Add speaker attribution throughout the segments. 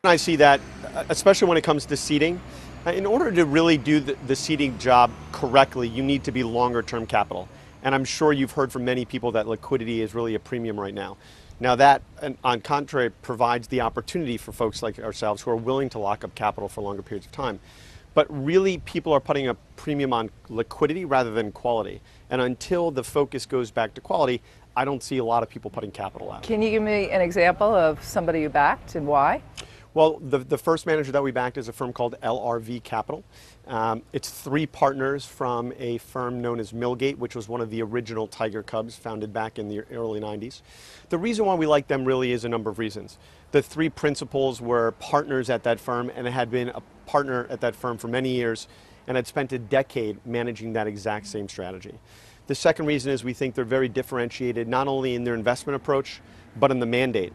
Speaker 1: I see that, especially when it comes to seeding. In order to really do the seeding job correctly, you need to be longer term capital. And I'm sure you've heard from many people that liquidity is really a premium right now. Now that, on contrary, provides the opportunity for folks like ourselves who are willing to lock up capital for longer periods of time. But really, people are putting a premium on liquidity rather than quality. And until the focus goes back to quality, I don't see a lot of people putting capital out.
Speaker 2: Can you give me an example of somebody you backed and why?
Speaker 1: Well, the first manager that we backed is a firm called LRV Capital. It's three partners from a firm known as Millgate, which was one of the original Tiger Cubs founded back in the early 90s. The reason why we like them really is a number of reasons. The three principals were partners at that firm and had been a partner at that firm for many years and had spent a decade managing that exact same strategy. The second reason is we think they're very differentiated, not only in their investment approach, but in the mandate.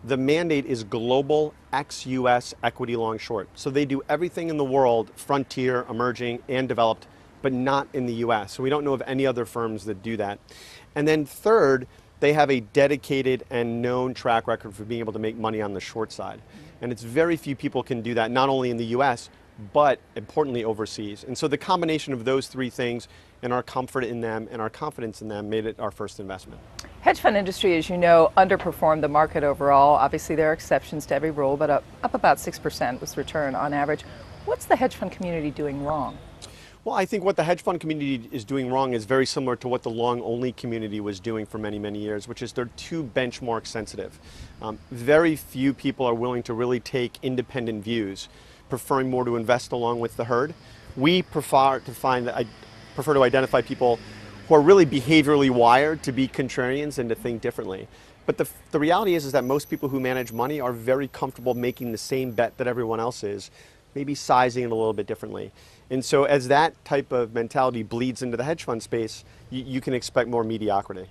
Speaker 1: The mandate is global ex-US equity long short. So they do everything in the world, frontier, emerging, and developed, but not in the US. So we don't know of any other firms that do that. And then third, they have a dedicated and known track record for being able to make money on the short side. And it's very few people can do that, not only in the US, but importantly overseas. And so the combination of those three things and our comfort in them and our confidence in them made it our first investment.
Speaker 2: Hedge fund industry, as you know, underperformed the market overall. Obviously, there are exceptions to every rule, but up about 6% was return on average. What's the hedge fund community doing wrong?
Speaker 1: Well, I think what the hedge fund community is doing wrong is very similar to what the long-only community was doing for many, many years, which is they're too benchmark sensitive. Very few people are willing to really take independent views, preferring more to invest along with the herd. We prefer to identify people who are really behaviorally wired to be contrarians and to think differently. But the reality is that most people who manage money are very comfortable making the same bet that everyone else is, maybe sizing it a little bit differently. And so as that type of mentality bleeds into the hedge fund space, you can expect more mediocrity.